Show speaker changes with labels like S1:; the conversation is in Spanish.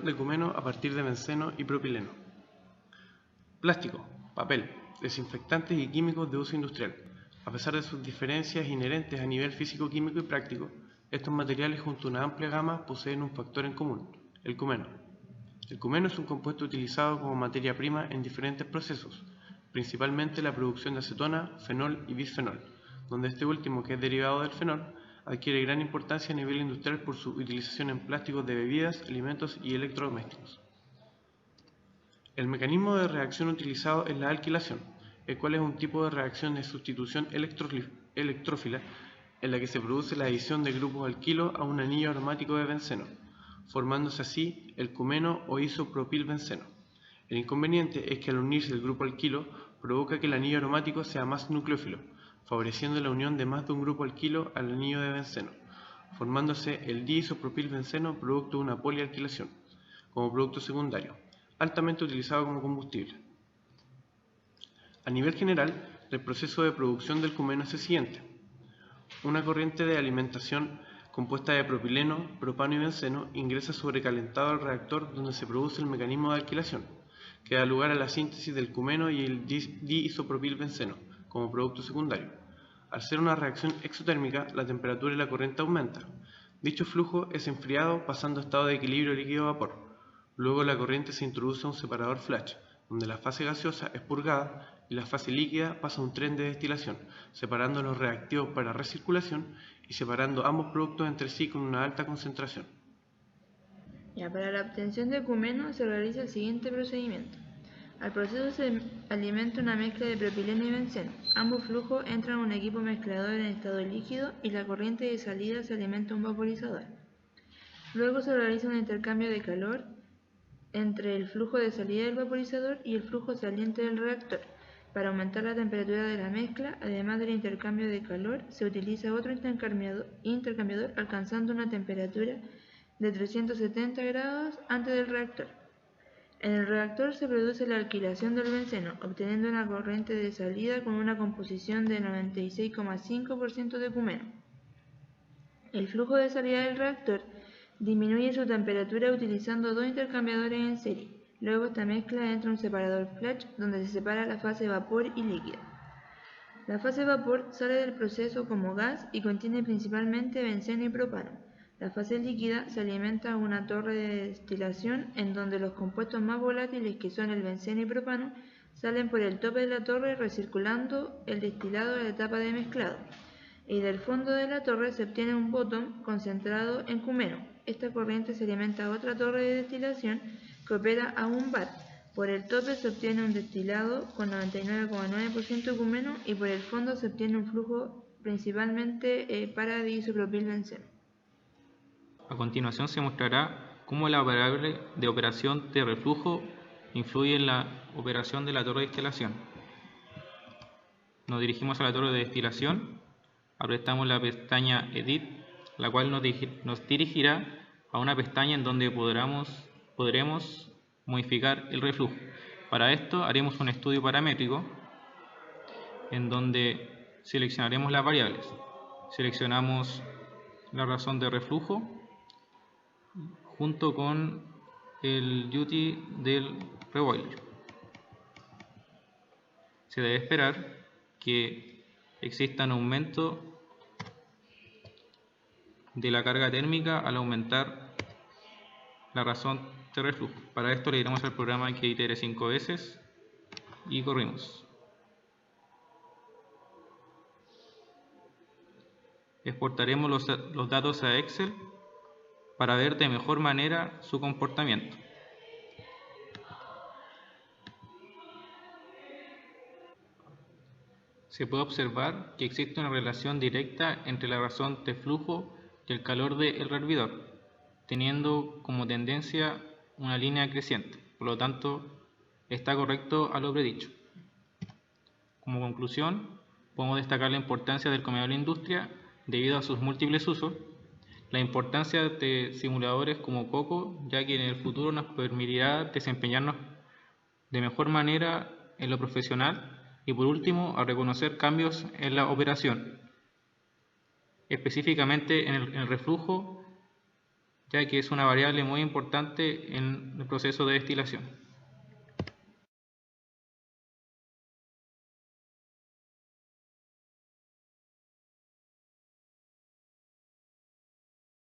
S1: de cumeno a partir de benceno y propileno. Plástico, papel, desinfectantes y químicos de uso industrial. A pesar de sus diferencias inherentes a nivel físico-químico y práctico, estos materiales junto a una amplia gama poseen un factor en común, el cumeno. El cumeno es un compuesto utilizado como materia prima en diferentes procesos, principalmente la producción de acetona, fenol y bisfenol, donde este último, que es derivado del fenol, adquiere gran importancia a nivel industrial por su utilización en plásticos de bebidas, alimentos y electrodomésticos. El mecanismo de reacción utilizado es la alquilación, el cual es un tipo de reacción de sustitución electrófila en la que se produce la adición de grupos alquilo a un anillo aromático de benceno, formándose así el cumeno o isopropilbenceno. El inconveniente es que al unirse el grupo alquilo provoca que el anillo aromático sea más nucleófilo, favoreciendo la unión de más de un grupo alquilo al anillo de benceno, formándose el diisopropilbenceno producto de una polialquilación, como producto secundario, altamente utilizado como combustible. A nivel general, el proceso de producción del cumeno es el siguiente. Una corriente de alimentación compuesta de propileno, propano y benceno ingresa sobrecalentado al reactor donde se produce el mecanismo de alquilación, que da lugar a la síntesis del cumeno y el diisopropilbenceno como producto secundario. Al ser una reacción exotérmica, la temperatura y la corriente aumentan. Dicho flujo es enfriado pasando a estado de equilibrio líquido-vapor. Luego la corriente se introduce a un separador flash, donde la fase gaseosa es purgada y la fase líquida pasa a un tren de destilación, separando los reactivos para recirculación y separando ambos productos entre sí con una alta concentración.
S2: Para la obtención del cumeno se realiza el siguiente procedimiento. Al proceso se alimenta una mezcla de propileno y benceno. Ambos flujos entran a un equipo mezclador en estado líquido y la corriente de salida se alimenta a un vaporizador. Luego se realiza un intercambio de calor entre el flujo de salida del vaporizador y el flujo saliente del reactor. Para aumentar la temperatura de la mezcla, además del intercambio de calor, se utiliza otro intercambiador alcanzando una temperatura de 370 grados antes del reactor. En el reactor se produce la alquilación del benceno, obteniendo una corriente de salida con una composición de 96,5% de cumeno. El flujo de salida del reactor disminuye su temperatura utilizando dos intercambiadores en serie. Luego esta mezcla entra a un separador flash donde se separa la fase vapor y líquida. La fase vapor sale del proceso como gas y contiene principalmente benceno y propano. La fase líquida se alimenta a una torre de destilación en donde los compuestos más volátiles, que son el benceno y propano, salen por el tope de la torre recirculando el destilado a la etapa de mezclado. Y del fondo de la torre se obtiene un botón concentrado en cumeno. Esta corriente se alimenta a otra torre de destilación que opera a un bar. Por el tope se obtiene un destilado con 99,9% de cumeno y por el fondo se obtiene un flujo principalmente para diisopropilbenceno.
S3: A continuación se mostrará cómo la variable de operación de reflujo influye en la operación de la torre de destilación. Nos dirigimos a la torre de destilación, apretamos la pestaña Edit, la cual nos dirigirá a una pestaña en donde podremos modificar el reflujo. Para esto haremos un estudio paramétrico en donde seleccionaremos las variables. Seleccionamos la razón de reflujo junto con el duty del reboiler. Se debe esperar que exista un aumento de la carga térmica al aumentar la razón de reflujo. Para esto le diremos al programa que itere 5 veces y corrimos. Exportaremos los datos a Excel para ver de mejor manera su comportamiento. Se puede observar que existe una relación directa entre la razón de flujo y el calor del hervidor, teniendo como tendencia una línea creciente. Por lo tanto, está correcto a lo predicho. Como conclusión, podemos destacar la importancia del comedor de industria debido a sus múltiples usos, la importancia de simuladores como Coco, ya que en el futuro nos permitirá desempeñarnos de mejor manera en lo profesional y por último a reconocer cambios en la operación, específicamente en el reflujo ya que es una variable muy importante en el proceso de destilación.